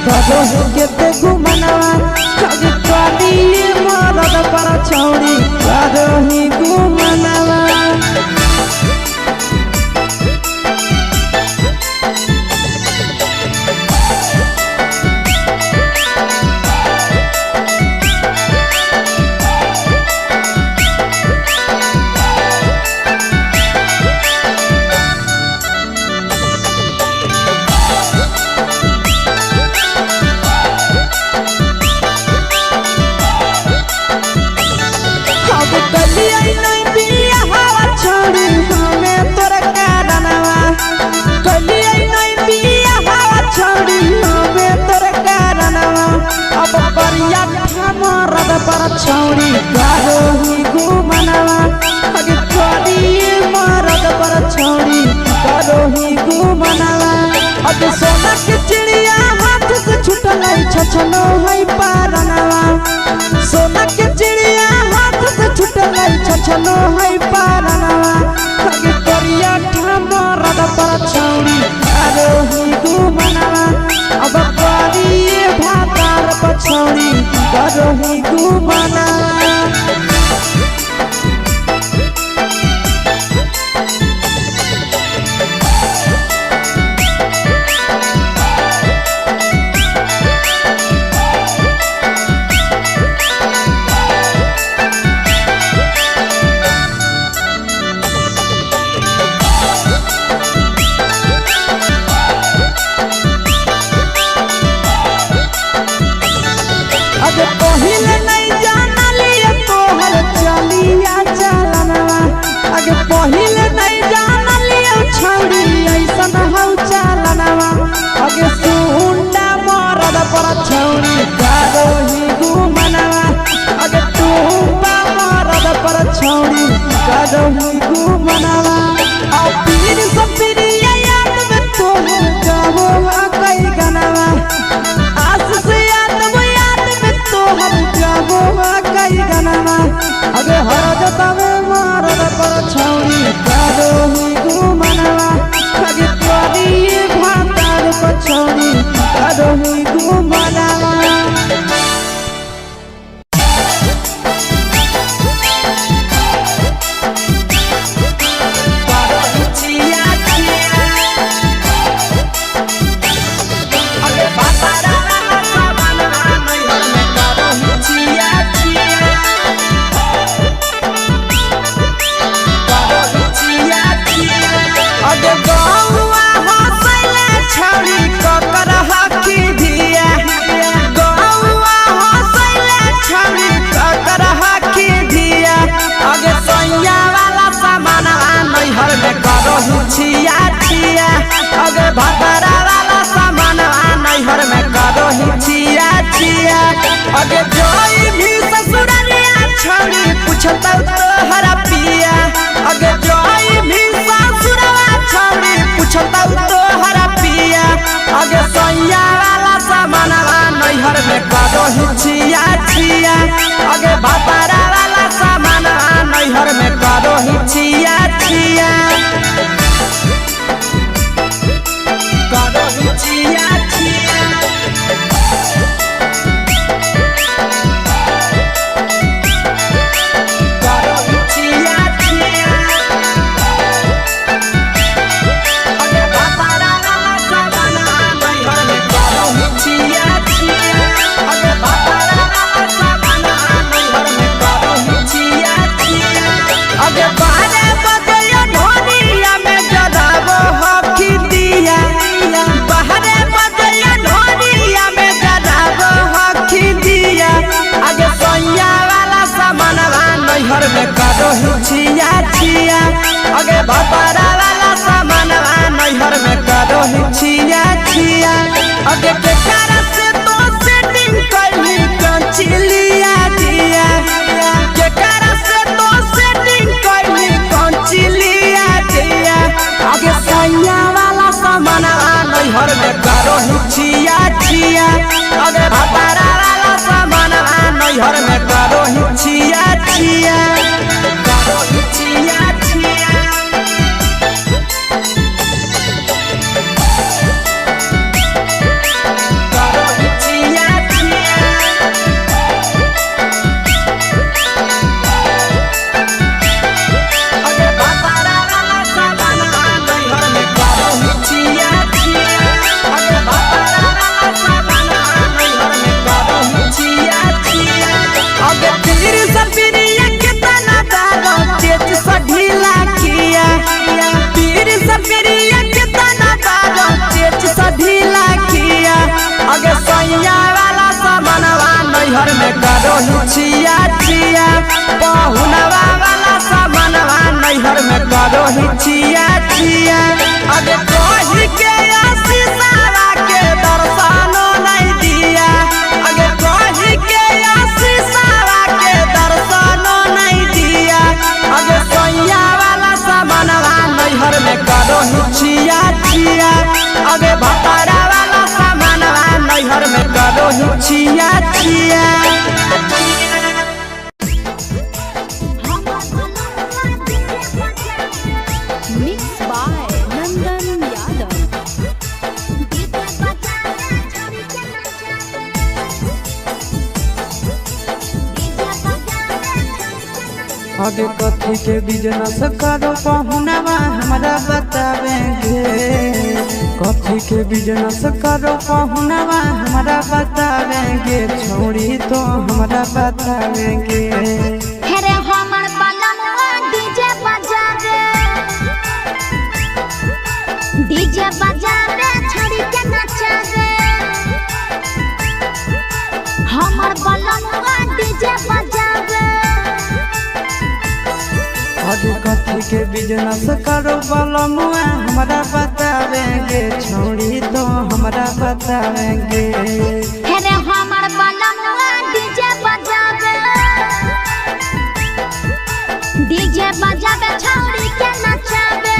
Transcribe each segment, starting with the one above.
करो केते घुमनवा कभी कभी मरद पर छौड़ी करो ही घुमनवा पर छौड़ी करो ही घुमनवा अगे करी मरद पर छौड़ी करो ही घुमनवा अगे सोना के चिड़िया हाथ से छूटल छछनो है पारनवा सोना के चिड़िया हाथ से छूटल छछनो है पारनवा अगे करिया मरद पर छौड़ी करो ही घुमनवा अब करी भातार पर छौड़ी करो ही घुमनवा अगे पहिले नहीं जानलिए तोहर चलिया चलनवा अगे पहिले नहीं जानलिए छौड़ी ऐसन हौ चलनवा अगे सुंडा मरद पर छौड़ी करो ही घुमनवा अगे टूपा मरद पर छौड़ी करो ही घुमनवा आ पीर सब पीरिया याद में तोहर गावो कई गनवा आस से कई गनवा अगे हर जतवे मरद पर छौड़ी करो ही घुमनवा अगे करी भातार पर छौड़ी करो ही घुमनवा अगे भातारा वाला सामान नैहर में करो ही छिया छिया अगे जोई भी ससुरलिया छौड़ी पूछता तोहरा पिया अगे जोई भी ससुरवा छौड़ी पूछता तोहरा पिया अगे सैया वाला सामान नैहर में करो ही छिया छिया अगे भातारा वाला सामान नैहर में करो ही छिया छिया करो ही छिया छिया अगे भातारा वाला सामान नैहर में करो ही छिया छिया अगे के कारण से तो सेटिंग करली कंचिलिया दिया के कारण से तो सेटिंग करली कंचिलिया दिया अगे सैया वाला सामान नैहर में करो ही छिया छिया अगे भातारा वाला सामान नैहर में करो ही छिया छिया नैहर में करो छिया छिया पहुनवा वाला सामानवा नैहर में करो छिया छिया अगे कही के आशीषवा के दर्शनो नहीं दिया अगे कही के आशीषवा के दर्शनो नहीं दिया अगे सैया वाला सामानवा नैहर में करो छिया छिया अगे भतारा वाला सामानवा नैहर में करो छिया छिया आगे कथी के बिजनेस करो पहुनवा हमरा बतावेंगे कथी के बिजनेस करो पहुनवा हमरा बतावेंगे छोड़ी तो हमरा बतावेंगे हेरे हमर बलनवा डीजे बजावे छोड़ी के नचावे हमर बलनवा डीजे बजावे आगे कथी के बिजनेस करो बलमुआ हमरा बतावेंगे छोड़ी तो हमरा बतावेंगे हेरे हमर बलनवा डीजे बजावे छोड़ी के नचावे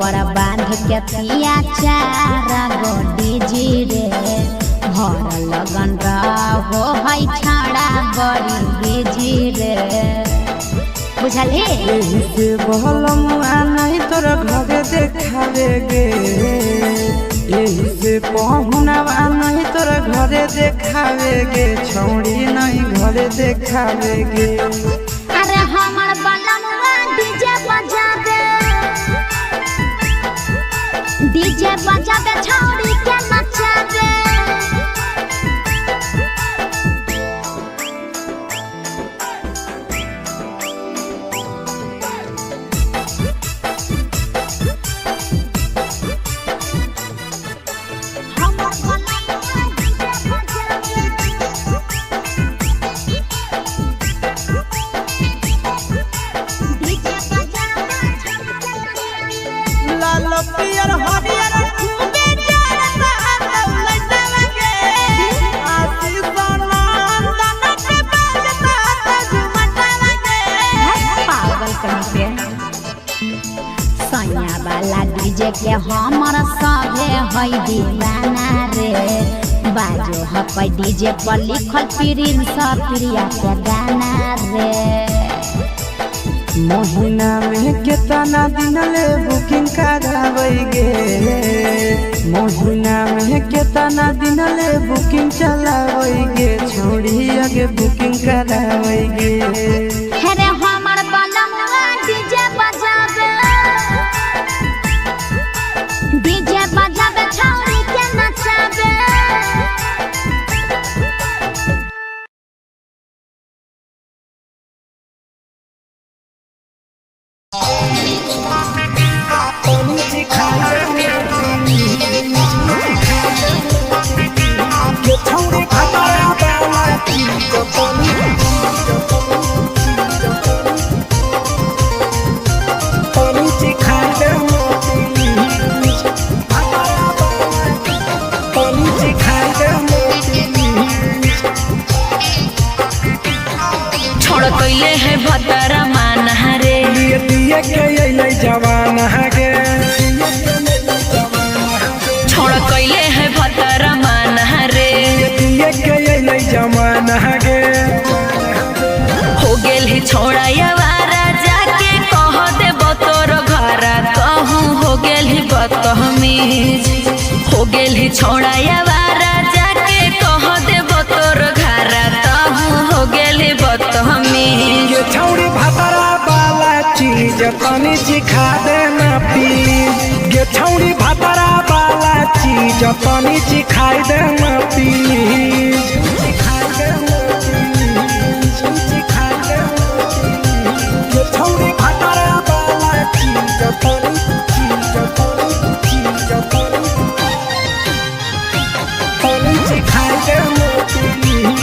पर बांध के पिया चारा गोडी जी रे भर लगन रहो है छाड़ा बड़ी बीजी रे बुझल हे एही से बहलमुआ नहीं तोरा घरे देखावेगे एही से पहुनवा नहीं तोरा घरे देखावेगे छौड़ी नहीं घरे देखावेगे अरे हमर बलनवा डीजे बजावे छोड़ी के नचावे लाल पियर हरियर खूबे जरता दौलत लगे आशीष नंदन के बजता झुमटा लगे पागल कहीं पे सैया वाला डीजे के हमर सभे है दीवाना रे बाजो हपै डीजे पर लिखल प्रिंस प्रिया के गाना रे महीना में कितना दिन ले बुकिंग करावेगे महीना में कितना दिन ले बुकिंग चलावेगे छोड़ी आगे बुकिंग करावेगे हेरे हमर बलनवा डीजे बजावे छोड़ी के नचावे कैले है भतरा माना रे दिए के जवान गे छोड़ कैले है भतरा माना रे दिए के जमाना गे हो गेल ही छोड़ा यावारा जाके गेली छोड़ा यावारा जाके कह देब तोर घरा तब हो गेली बदतमीज। ये छौड़ी भातारा वाला चीज तनी चिखा देना प्लीज। ये छौड़ी भातारा वाला चीज तनी चिखा देना प्लीज। ये छौड़ी भातारा वाला चीज तनी चिखा देना प्लीज।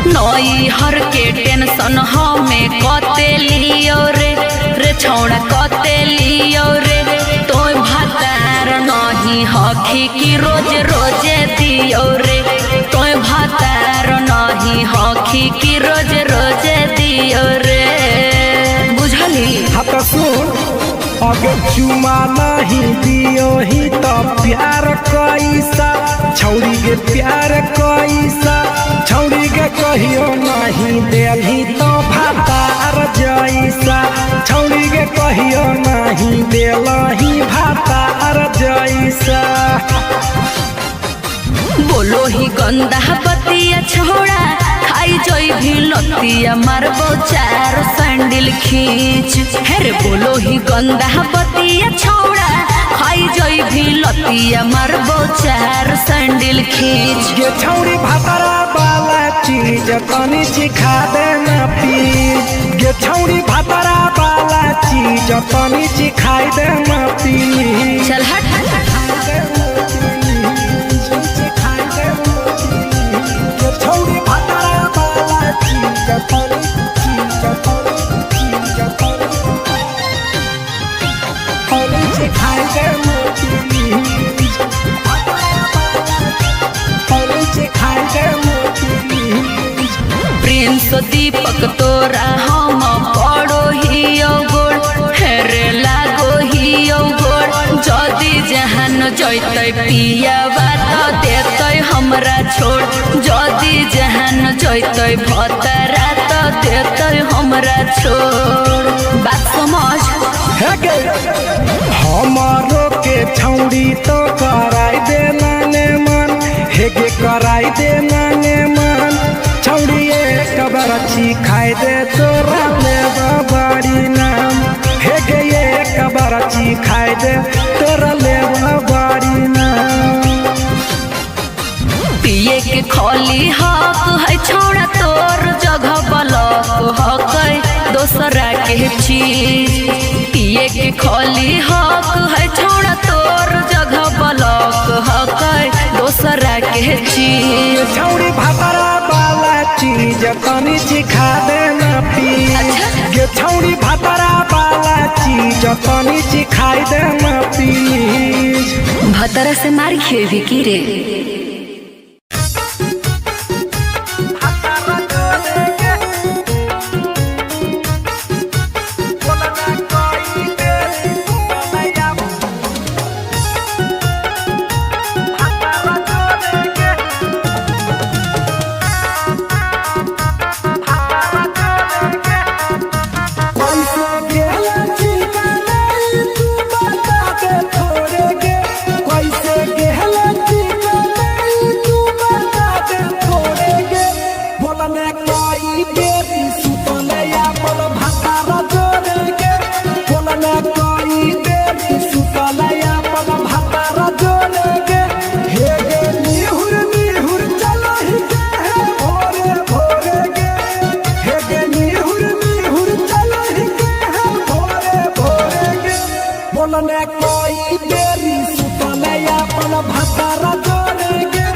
नई हर के टेंशन हमें कते लियो रे छौड़ा कते लियो रे। तो भातार नहीं हखी की रोज रोजे दियो रे। तो भातार नहीं हखी की रोज रोजे दियो रे। बुझली हाँ सुन अगर चुमा नहीं दियो ही तो प्यार कैसा छौड़ी के प्यार कैसा। छौड़ी के कहियो नहीं देली तो भातार जैसा। छौड़ी के कहियो नहीं देलही भातार जैसा। बोलो ही गंदा बतिया छोड़ा खाई जोई भी लतिया मारबो चार सैंडल खींच। हेरे बोलो ही गंदा बतिया छोड़ा खाई जोई भी लतिया मारबो चार सैंडल खींच। ये छौड़ी भातारा वाला चीज तनी चिखा देना प्लीज। ये छौड़ी भातारा वाला चीज तनी चिखा देना प्लीज। चल हट छौड़ी भातारा वाला चीज तनी चिखा देना प्लीज। चिखा देना प्लीज। प्रिंस दीपक तोरा हम पड़ो ही गोड़ हेरे लागो ही गोड़। जदि जहान जैते पिया बात देते हमरा छोड़। जदि जहान जैते भतरा तो देते हमरा छोड़। बात समझ हमारो के छौड़ी तो कराई देना ने मन। हेगे कराई देना ने मन। छौड़ी एक बरछी खाई दे तोरा ले बड़ी नाम। हेगे एक बरछी खाई दे तोरा ले बड़ी नाम। पिए के खोली हक है छोड़ा तोर जगह बलक हक दोसरा के चीज। पिए के खोली हक है छोड़ा तोर जगह बलक हक दोसरा के चीज। छौड़ी भातारा वाला चीज तनी चिखा देना प्लीज। ये छौड़ी भातारा वाला चीज तनी चिखा देना प्लीज। भतरा से मार खेवी की रे। कोई देरी सुतले अपन भातारा जोड़ेगे।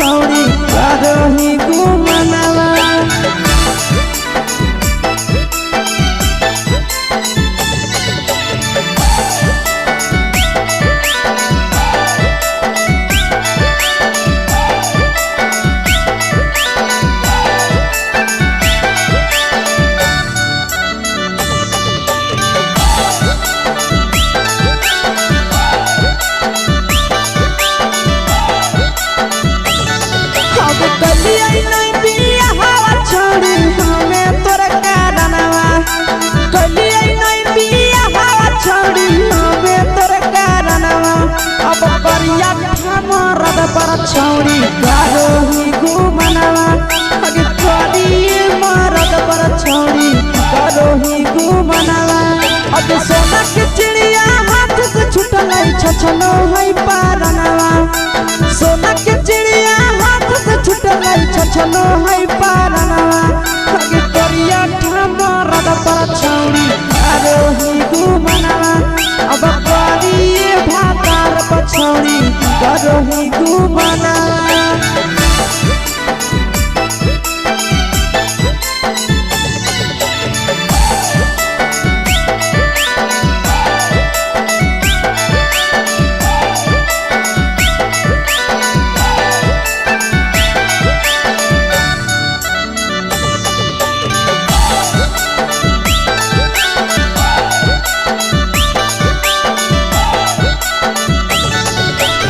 छौड़ी करही घुमनवा पर छौड़ी करही घुमनवा अगे करिए मरद पर छौड़ी करही घुमनवा अगे सोना के चिड़िया हाथ से छूटल छछनो है पारनवा सोना के चिड़िया हाथ से छूटल छछनो है पारनवा अगे करिया मरद पर छौड़ी करही घुमनवा अब करिए भातार पर छौड़ी करही घुमनवा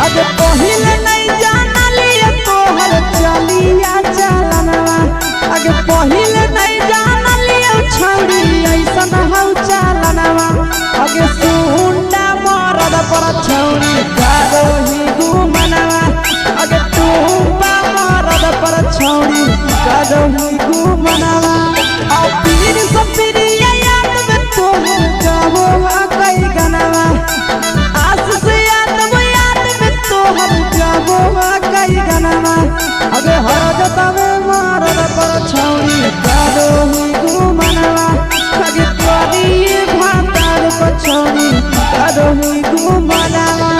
अगे पहिले नहीं जानलिए तोहर चलिया चलनवा अगे पहिले नहीं जानलिए छौड़ी ऐसन हौ चलनवा अगे सुंडा मरद पर छौड़ी करही घुमनवा अगे टूपा मरद पर छौड़ी करही घुमनवा आ पीर सब पीरिया याद में तोहर जाबो कई गनवा आस से कई गनवा अगे हरजतवे मरद पर छौड़ी करही घुमनवा अगे करिए भातार पर छौड़ी करही घुमनवा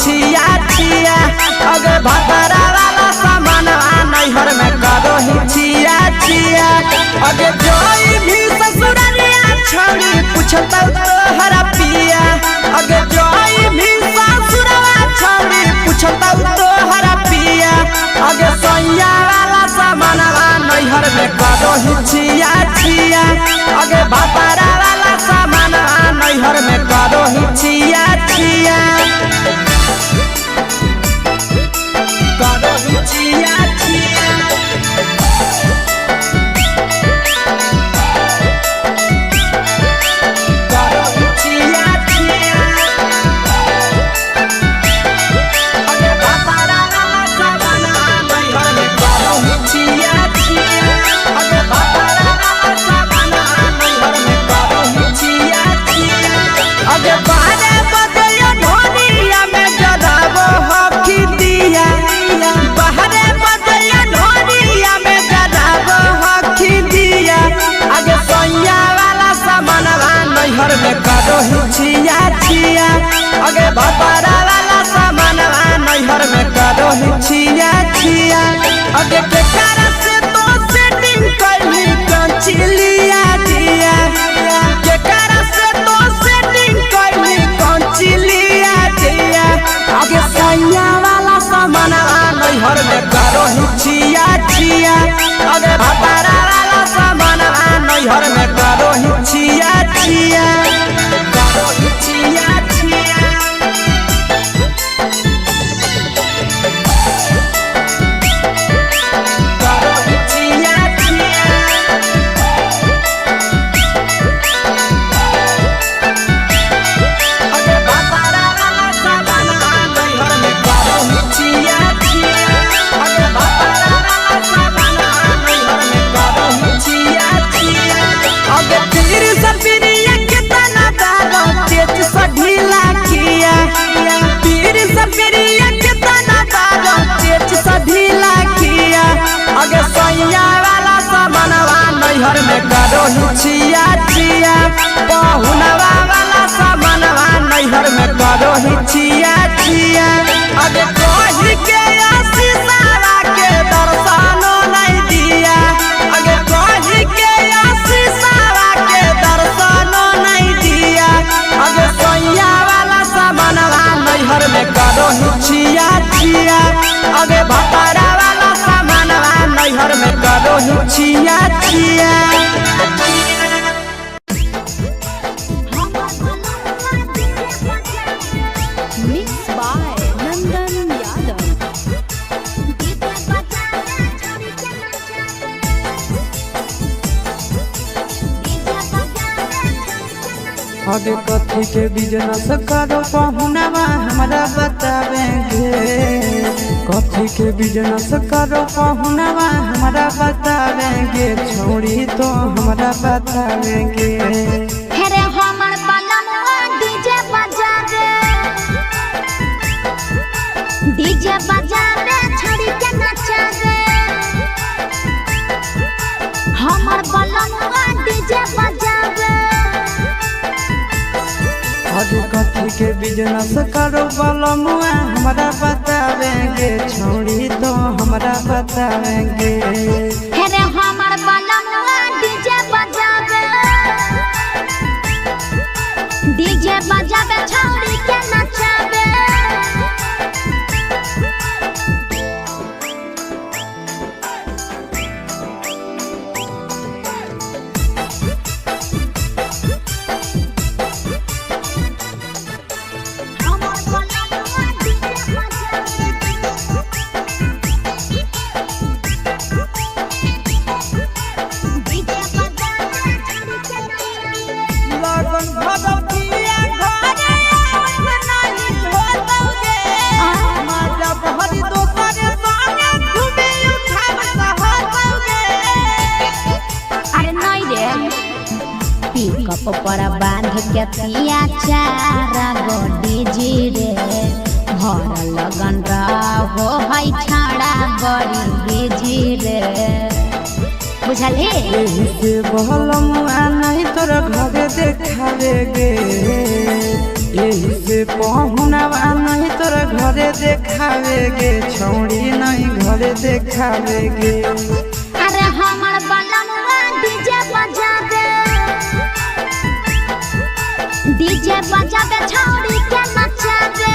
छिया छिया अगे भातारा वाला सामान नैहर में करही छिया छिया अगे जोई भी ससुरालिया छौड़ी पूछता तोहरा पिया अगे जोई भी ससुरवा छौड़ी पूछता तोहरा पिया अगे सैया वाला सामान नैहर में करही छिया छिया अगे भातारा वाला सामान नैहर में करही छिया छिया करही छिया छिया करही छिया छिया अगे भातारा वाला सामान नैहर में करही छिया छिया अगे भातारा वाला सामान नैहर में करही छिया छिया अगे बारे बदलिया ढोलिया में जलाबो हकी दिया बाहरे बदलिया ढोलिया में जलाबो हकी दिया आगे सैया वाला सामान नैहर में करही छिया छिया आगे भातारा वाला सामान नैहर में करही छिया छिया आगे केकरा से तो सेटिंग करली कंचिलिया दिया केकरा से तो सेटिंग करली कंचिलिया दिया आगे सैया वाला सामान नैहर में करही छिया छिया आगे भातारा वाला सामान नैहर में करही छिया छिया करही छिया छिया करही छिया छिया पहुनवा वाला सामानवा नैहर में करो ही छिया छिया अगे कही के आशीषवा के दर्शनो नहीं दिया अगे कही के आशीषवा के दर्शनो नहीं दिया अगे सोया वाला सामानवा नैहर में करो ही छिया छिया अगे भतारा वाला सामानवा नैहर में करो ही छिया छिया Mixed by Nandan Yadav. आगे कथी के बिजनेस करो पहुनवा हमारा बतावेंगे कथी के बिजनेस करो पहुनवा हमारा बतावेंगे छोड़ी तो हमारा बतावेंगे हेरे हमर बलमुआ डीजे बजावे छड़ी के नचावे हमर बलमुआ डीजे बजावे आगे कथी के बिजनेस करो बलमुआ हमारा बतावेंगे छोड़ी तो हमारा बतावेंगे हेरे हमर बलमुआ डीजे बजावे छड़ी के नचावे पिकअप पर बांध के पिया चारा गोडी जी रे भर लगन रहो है छाड़ा बड़ी जी रे बुझले यही से बलमुआ नहीं तोर घरे देखावेगे यही से पहुनवा नहीं तोर घरे देखावेगे छोड़ी नहीं घरे देखावेगे अरे हमर बलमुआ डीजे बजावे छौड़ी के नचावे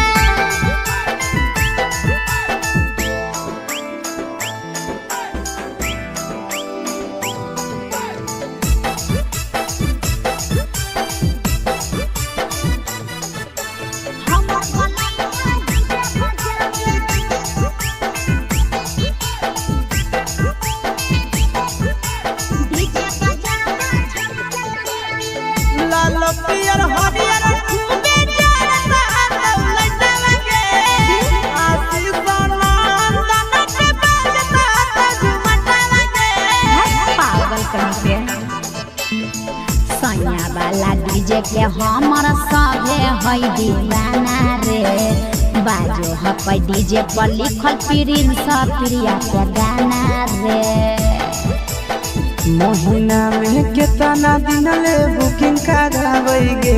लाल पियर हरियर खूबे जरता लइटा लगे आशीष नंदन के बजता झुमटा लगे पागल कहीं पे सैया वाला डीजे के हमर सभे है दीवाना रे बाजो हपै डीजे पर लिखल प्रिंस प्रिया के गाना रे महीना में कितना दिन ले बुकिंग करावेगे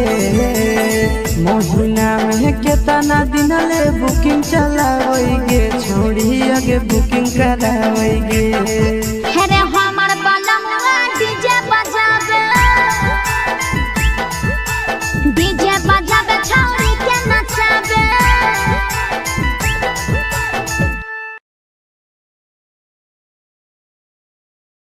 महीना में कितना दिन ले बुकिंग चलावेगे छोड़ी आगे बुकिंग करावेगे हेरे